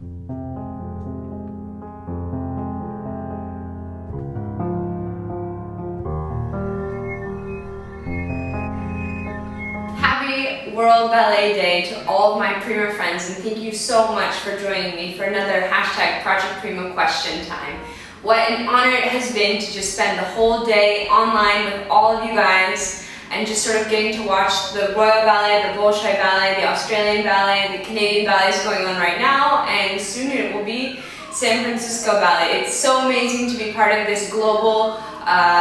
Happy World Ballet Day to all of my Prima friends, and thank you so much for joining me for another hashtag Project Prima question time. What an honor it has been to just spend the whole day online with all of you guys and just sort of getting to watch the Royal Ballet, the Bolshoi Ballet, the Australian Ballet, the Canadian ballets going on right now, and soon it will be San Francisco Ballet. It's so amazing to be part of this global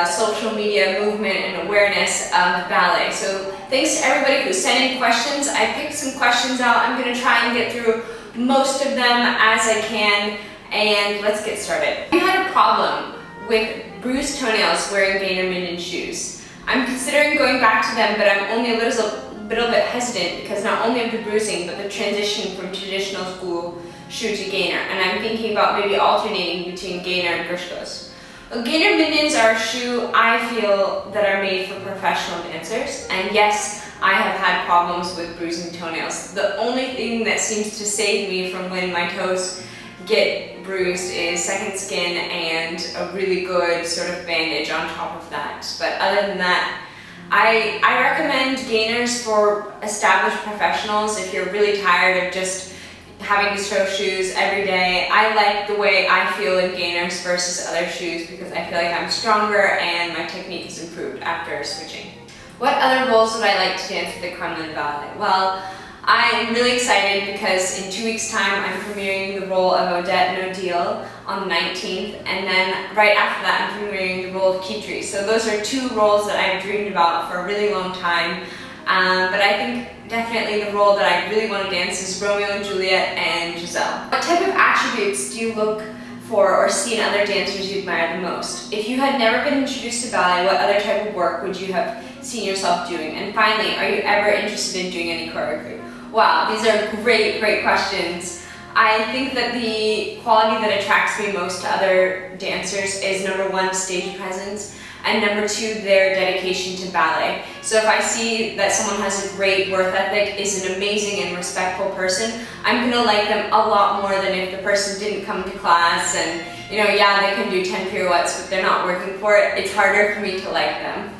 social media movement and awareness of ballet. So thanks to everybody who sent in questions. I picked some questions out. I'm going to try and get through most of them as I can, and let's get started. If you had a problem with bruised toenails wearing gainer minion shoes, I'm considering going back to them, but I'm only a little bit hesitant because not only of the bruising, but the transition from traditional school shoe to gainer, and I'm thinking about maybe alternating between gainer and Grishkos. Well, gainer minions are a shoe I feel that are made for professional dancers, and yes, I have had problems with bruising toenails. The only thing that seems to save me from when my toes get bruised is second skin and a really good sort of bandage on top of that. But other than that, I recommend gainers for established professionals if you're really tired of just having to show shoes every day. I like the way I feel in gainers versus other shoes because I feel like I'm stronger and my technique is improved after switching. What other roles would I like to dance with the Kremlin Ballet? Well, I'm really excited because in 2 weeks' time I'm premiering the role of Odette and Odile on the 19th, and then right after that I'm premiering the role of Kitri. So those are two roles that I've dreamed about for a really long time, but I think definitely the role that I really want to dance is Romeo and Juliet and Giselle. What type of attributes do you look for or see in other dancers you admire the most? If you had never been introduced to ballet, what other type of work would you have seen yourself doing? And finally, are you ever interested in doing any choreography? Wow, these are great questions. I think that the quality that attracts me most to other dancers is number one, stage presence, and number two, their dedication to ballet. So if I see that someone has a great work ethic, is an amazing and respectful person, I'm gonna like them a lot more than if the person didn't come to class and, yeah, they can do 10 pirouettes, but they're not working for it. It's harder for me to like them.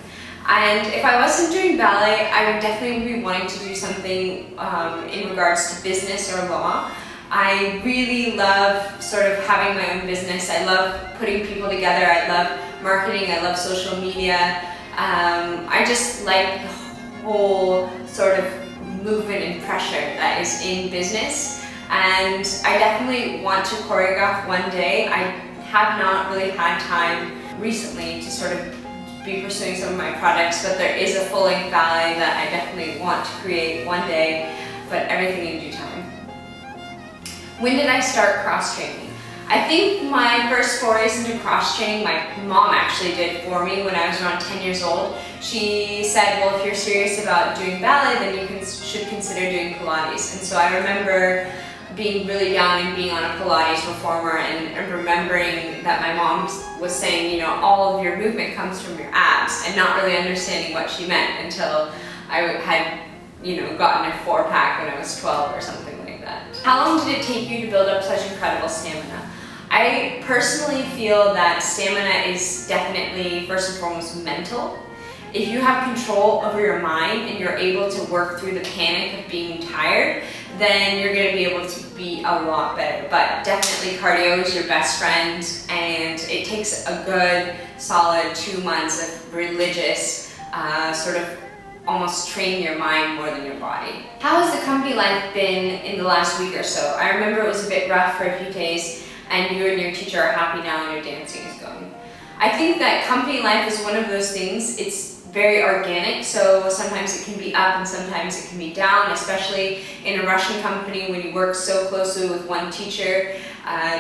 And if I wasn't doing ballet, I would definitely be wanting to do something in regards to business or law. I really love sort of having my own business. I love putting people together. I love marketing. I love social media. I just like the whole sort of movement and pressure that is in business. And I definitely want to choreograph one day. I have not really had time recently to sort of be pursuing some of my projects, but there is a full-length ballet that I definitely want to create one day, but everything in due time. When did I start cross-training? I think my first forays into cross-training, my mom actually did for me when I was around 10 years old. She said, well, if you're serious about doing ballet, then you should consider doing Pilates. And so I remember being really young and being on a Pilates reformer and remembering that my mom was saying, all of your movement comes from your abs, and not really understanding what she meant until I had, gotten a 4-pack when I was 12 or something like that. How long did it take you to build up such incredible stamina? I personally feel that stamina is definitely, first and foremost, mental. If you have control over your mind and you're able to work through the panic of being tired, then you're going to be able to be a lot better. But definitely cardio is your best friend, and it takes a good solid 2 months of religious sort of almost training your mind more than your body. How has the company life been in the last week or so? I remember it was a bit rough for a few days, and you and your teacher are happy now and your dancing is going. I think that company life is one of those things, it's very organic, so sometimes it can be up and sometimes it can be down, especially in a Russian company when you work so closely with one teacher,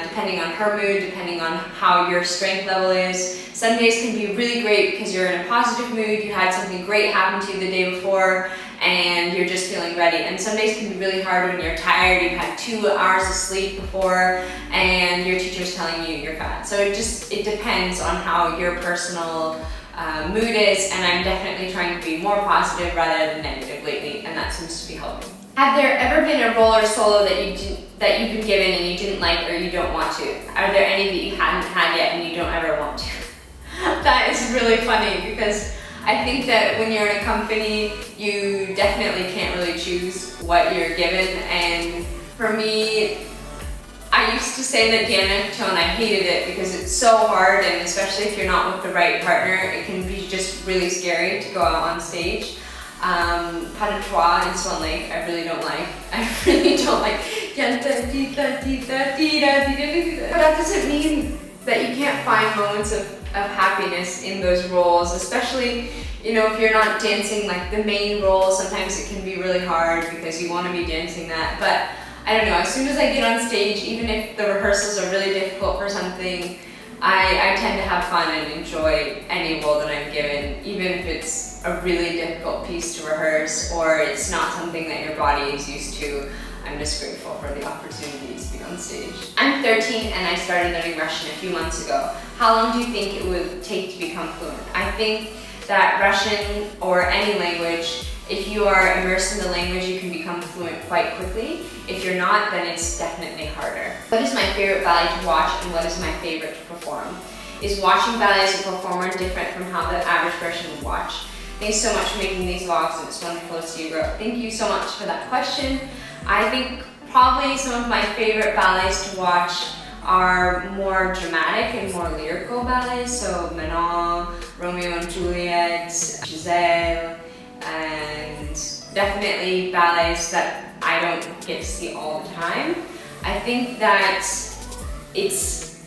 depending on her mood, depending on how your strength level is. Some days can be really great because you're in a positive mood, you had something great happen to you the day before, and you're just feeling ready. And some days can be really hard when you're tired, you've had 2 hours of sleep before, and your teacher's telling you you're fat. So it depends on how your personal mood is, and I'm definitely trying to be more positive rather than negative lately, and that seems to be helping. Have there ever been a role or solo that you've been given and you didn't like or you don't want to? Are there any that you haven't had yet and you don't ever want to? That is really funny because I think that when you're in a company, you definitely can't really choose what you're given. And for me, I used to say that dance tone, I hated it because it's so hard, and especially if you're not with the right partner, it can be just really scary to go out on stage. Pas de trois in Swan Lake, I really don't like. I really don't like. But that doesn't mean that you can't find moments of happiness in those roles, especially, you know, if you're not dancing like the main role. Sometimes it can be really hard because you want to be dancing that. But I don't know, as soon as I get on stage, even if the rehearsals are really difficult for something, I tend to have fun and enjoy any role that I'm given, even if it's a really difficult piece to rehearse or it's not something that your body is used to. I'm just grateful for the opportunity to be on stage. I'm 13 and I started learning Russian a few months ago. How long do you think it would take to become fluent? I think that Russian or any language, if you are immersed in the language, you can become fluent quite quickly. If you're not, then it's definitely harder. What is my favorite ballet to watch and what is my favorite to perform? Is watching ballet as a performer different from how the average person would watch? Thanks so much for making these vlogs and it's wonderful to see you grow. Thank you so much for that question. I think probably some of my favorite ballets to watch are more dramatic and more lyrical ballets. So Manon, Romeo and Juliet, Giselle, and definitely ballets that I don't get to see all the time. I think that it's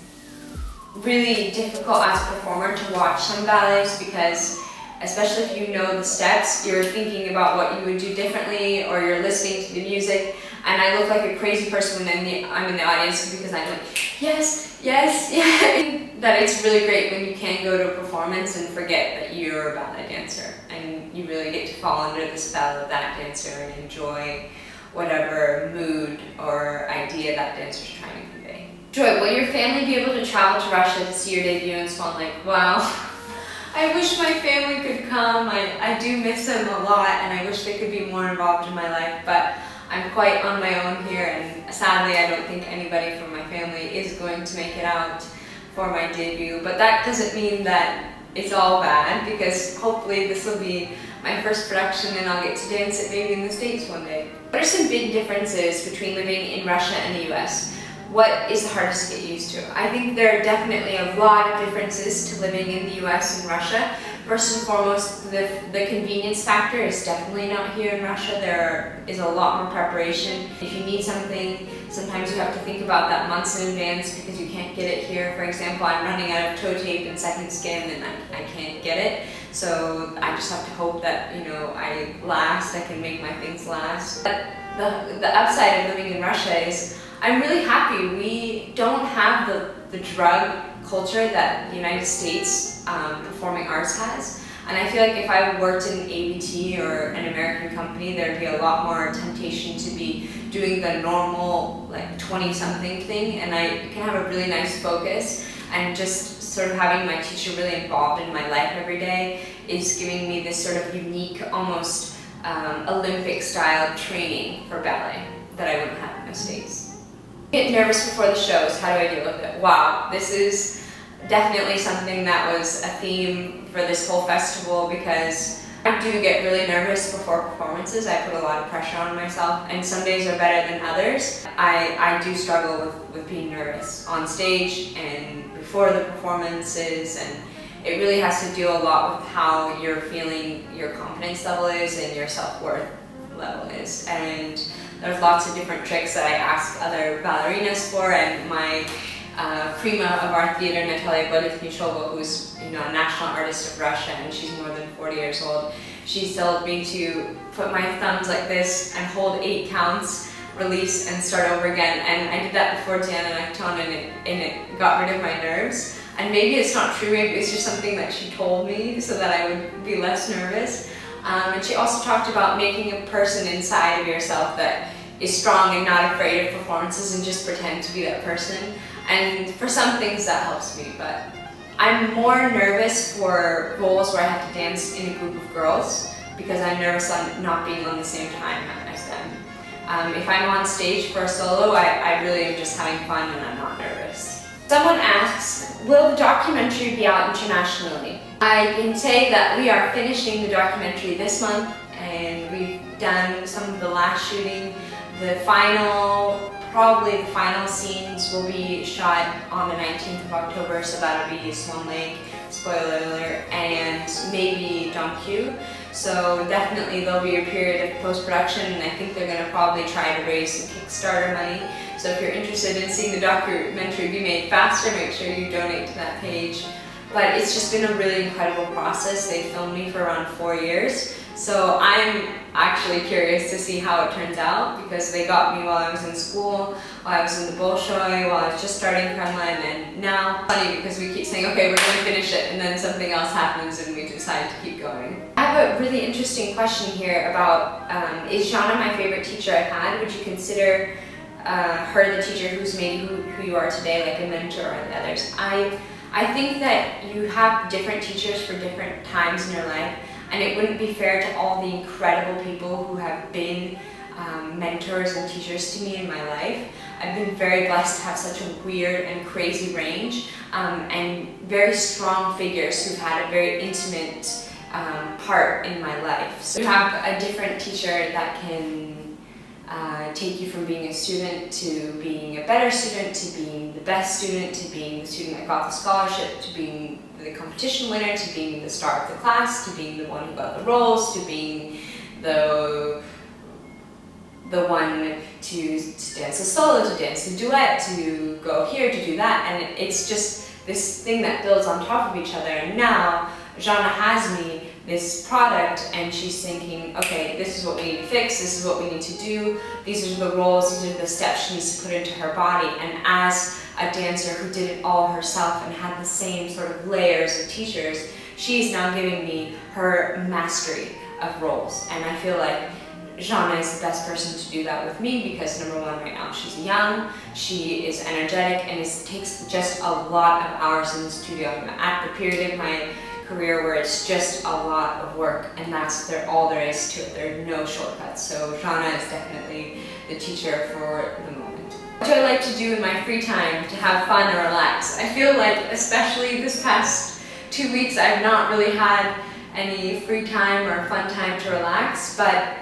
really difficult as a performer to watch some ballets because, especially if you know the steps, you're thinking about what you would do differently or you're listening to the music. And I look like a crazy person when I'm in the audience because I'm like, yes, yes, yeah. That it's really great when you can go to a performance and forget that you're a ballet dancer and you really get to fall under the spell of that dancer and enjoy whatever mood or idea that dancer's trying to convey. Joy, will your family be able to travel to Russia to see your debut in Swan Lake? Well, I wish my family could come. I do miss them a lot and I wish they could be more involved in my life, but I'm quite on my own here and sadly I don't think anybody from my family is going to make it out for my debut. But that doesn't mean that it's all bad because hopefully this will be my first production and I'll get to dance it maybe in the States one day. What are some big differences between living in Russia and the US? What is the hardest to get used to? I think there are definitely a lot of differences to living in the US and Russia. First and foremost, the convenience factor is definitely not here in Russia. There is a lot more preparation. If you need something, sometimes you have to think about that months in advance because you can't get it here. For example, I'm running out of toe tape and second skin and I can't get it. So I just have to hope that, you know, I can make my things last. But the upside of living in Russia is I'm really happy. We don't have the drug culture that the United States performing arts has. And I feel like if I worked in ABT or an American company, there'd be a lot more temptation to be doing the normal like 20-something thing, and I can have a really nice focus, and just sort of having my teacher really involved in my life every day is giving me this sort of unique, almost Olympic style training for ballet that I wouldn't have in the States. Get nervous before the shows, how do I deal with it? Wow, this is definitely something that was a theme for this whole festival because I do get really nervous before performances. I put a lot of pressure on myself and some days are better than others. I do struggle with being nervous on stage and before the performances, and it really has to do a lot with how you're feeling your confidence level is and your self-worth level is. And there's lots of different tricks that I ask other ballerinas for, and my Prima Bar theater, Natalia Rbth, who's a national artist of Russia, and she's more than 40 years old. She told me to put my thumbs like this and hold 8 counts, release, and start over again. And I did that before Diana and it got rid of my nerves. And maybe it's not true, maybe it's just something that she told me so that I would be less nervous. And she also talked about making a person inside of yourself that is strong and not afraid of performances and just pretend to be that person. And for some things that helps me, but I'm more nervous for roles where I have to dance in a group of girls because I'm nervous on not being on the same time as them. If I'm on stage for a solo, I really am just having fun and I'm not nervous. Someone asks, will the documentary be out internationally? I can say that we are finishing the documentary this month, and we've done some of the last shooting. Probably the final scenes will be shot on the 19th of October, so that'll be Swan Lake, spoiler alert, and maybe Don Q. So definitely there'll be a period of post-production, and I think they're going to probably try to raise some Kickstarter money. So if you're interested in seeing the documentary be made faster, make sure you donate to that page. But it's just been a really incredible process. They filmed me for around 4 years. So I'm actually curious to see how it turns out, because they got me while I was in school, while I was in the Bolshoi, while I was just starting Kremlin, and now it's funny because we keep saying, okay, we're going to finish it, and then something else happens and we decide to keep going. I have a really interesting question here about, is Jana my favorite teacher I've had? Would you consider her the teacher who's made who you are today, like a mentor or the others? I think that you have different teachers for different times in your life, and it wouldn't be fair to all the incredible people who have been mentors and teachers to me in my life. I've been very blessed to have such a weird and crazy range, and very strong figures who've had a very intimate part in my life. So you have a different teacher that can take you from being a student to being a better student, to being the best student, to being the student that got the scholarship, to being the competition winner, to being the star of the class, to being the one who got the roles, to being the one to dance a solo, to dance a duet, to go here, to do that, and it's just this thing that builds on top of each other. And now Jana has me this product, and she's thinking, okay, this is what we need to fix, this is what we need to do, these are the roles, these are the steps she needs to put into her body. And as a dancer who did it all herself and had the same sort of layers of teachers, she's now giving me her mastery of roles. And I feel like Jana is the best person to do that with me, because number one, right now she's young, she is energetic, and it takes just a lot of hours in the studio. I'm at the period of my career where it's just a lot of work, and that's all there is to it. There are no shortcuts. So Jana is definitely the teacher for the moment. What do I like to do in my free time to have fun or relax? I feel like, especially this past 2 weeks, I've not really had any free time or fun time to relax, but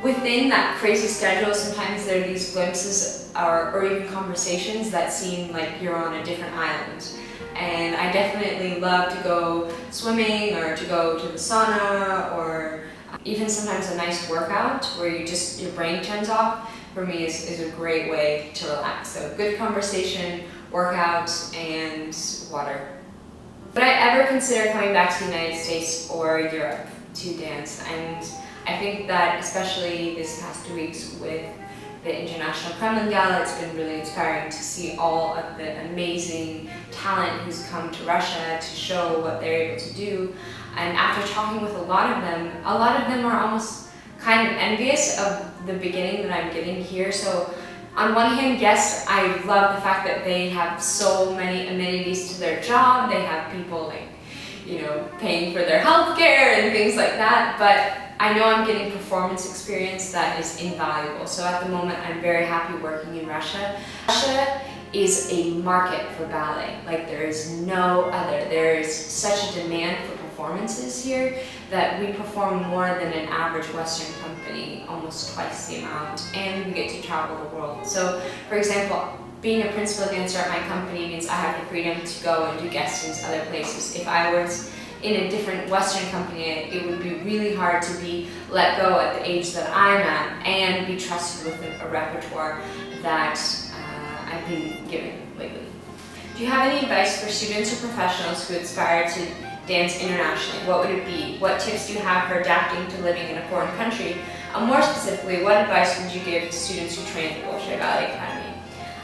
within that crazy schedule, sometimes there are these glimpses or even conversations that seem like you're on a different island. And I definitely love to go swimming, or to go to the sauna, or even sometimes a nice workout where your brain turns off, for me is a great way to relax. So good conversation, workout, and water. Would I ever consider coming back to the United States or Europe to dance? And I think that especially this past 2 weeks with the International Kremlin Gala, it's been really inspiring to see all of the amazing talent who's come to Russia to show what they're able to do. And after talking with a lot of them are almost kind of envious of the beginning that I'm getting here. So on one hand, yes, I love the fact that they have so many amenities to their job. They have people like, paying for their healthcare and things like that, but I know I'm getting performance experience that is invaluable. So at the moment, I'm very happy working in Russia. Russia is a market for ballet, like there is no other. There is such a demand for performances here that we perform more than an average Western company, almost twice the amount, and we get to travel the world. So, for example, being a principal dancer at my company means I have the freedom to go and do guestings other places. If I was in a different Western company, it would be really hard to be let go at the age that I'm at and be trusted with a repertoire that I've been given lately. Do you have any advice for students or professionals who aspire to dance internationally? What would it be? What tips do you have for adapting to living in a foreign country? More specifically, what advice would you give to students who train at the Bolshoi Ballet Academy?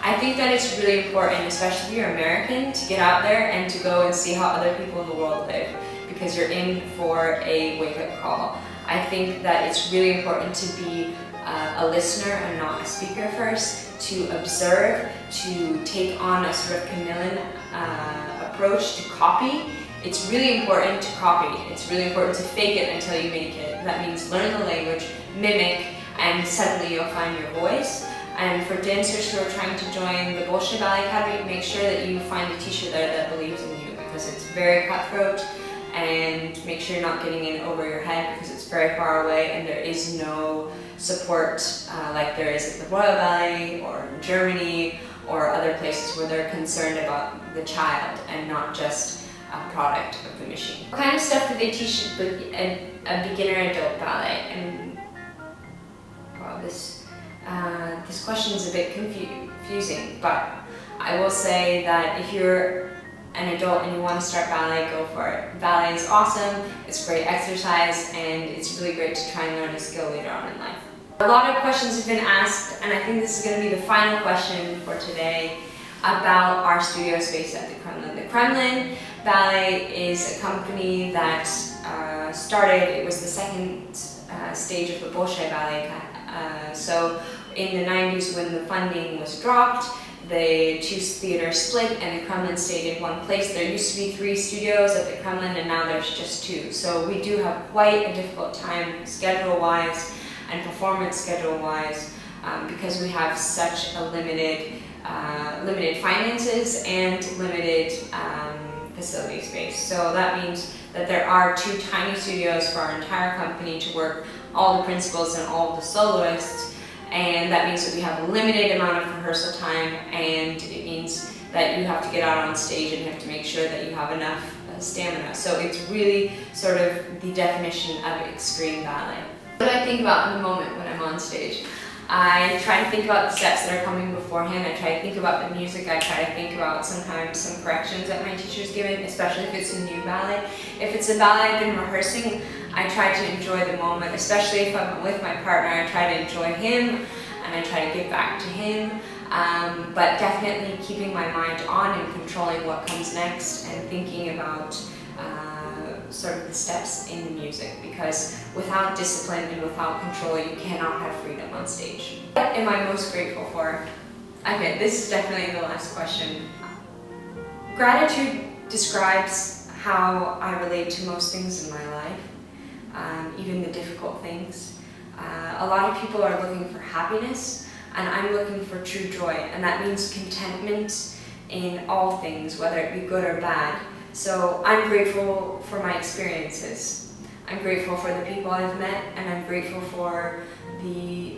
I think that it's really important, especially if you're American, to get out there and to go and see how other people in the world live, because you're in for a wake-up call. I think that it's really important to be a listener and not a speaker first, to observe, to take on a sort of chameleon approach to copy. It's really important to copy. It's really important to fake it until you make it. That means learn the language, mimic, and suddenly you'll find your voice. And for dancers who are trying to join the Bolshoi Ballet Academy, make sure that you find a teacher there that believes in you, because it's very cutthroat, and make sure you're not getting in over your head because it's very far away and there is no support like there is at the Royal Ballet or in Germany or other places where they're concerned about the child and not just a product of the machine. What kind of stuff do they teach a beginner adult ballet? And well, this question is a bit confusing, but I will say that if you're an adult and you want to start ballet, go for it. Ballet is awesome, it's great exercise, and it's really great to try and learn a skill later on in life. A lot of questions have been asked, and I think this is going to be the final question for today, about our studio space at the Kremlin. The Kremlin Ballet is a company that started, it was the second stage of the Bolshoi Ballet. So in the 90s, when the funding was dropped, the two theaters split and the Kremlin stayed in one place. There used to be 3 studios at the Kremlin and now there's just 2. So we do have quite a difficult time schedule-wise and performance schedule-wise because we have such a limited finances and limited facility space. So that means that there are 2 tiny studios for our entire company to work all the principals and all the soloists, and that means that we have a limited amount of rehearsal time, and it means that you have to get out on stage and you have to make sure that you have enough stamina. So it's really sort of the definition of extreme ballet. What do I think about in the moment when I'm on stage? I try to think about the steps that are coming beforehand. I try to think about the music. I try to think about sometimes some corrections that my teacher's given, especially if it's a new ballet. If it's a ballet I've been rehearsing, I try to enjoy the moment, especially if I'm with my partner. I try to enjoy him and I try to give back to him. But definitely keeping my mind on and controlling what comes next and thinking about sort of the steps in the music, because without discipline and without control you cannot have freedom on stage. What am I most grateful for? Okay, this is definitely the last question. Gratitude describes how I relate to most things in my life, even the difficult things. A lot of people are looking for happiness, and I'm looking for true joy, and that means contentment in all things, whether it be good or bad. So I'm grateful for my experiences. I'm grateful for the people I've met, and I'm grateful for the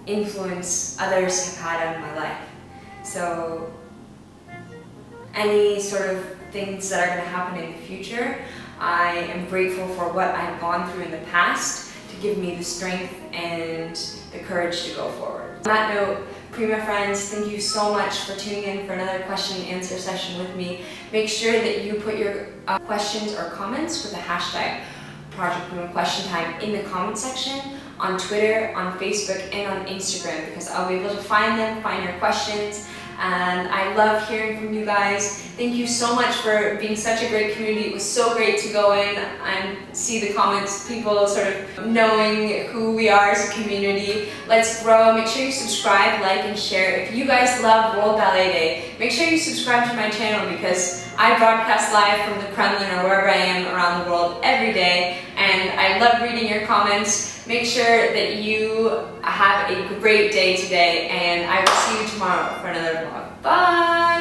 influence others have had on my life. So any sort of things that are going to happen in the future, I am grateful for what I've gone through in the past to give me the strength and the courage to go forward. On that note, Prima friends, thank you so much for tuning in for another question and answer session with me. Make sure that you put your questions or comments with the hashtag Project Prima Question Time in the comment section on Twitter, on Facebook, and on Instagram, because I'll be able to find them, find your questions, and I love hearing from you guys. Thank you so much for being such a great community. It was so great to go in and see the comments, people sort of knowing who we are as a community. Let's grow. Make sure you subscribe, like, and share. If you guys love World Ballet Day, make sure you subscribe to my channel, because I broadcast live from the Kremlin or wherever I am around the world every day, and I love reading your comments. Make sure that you have a great day today, and I will see you tomorrow for another vlog. Bye!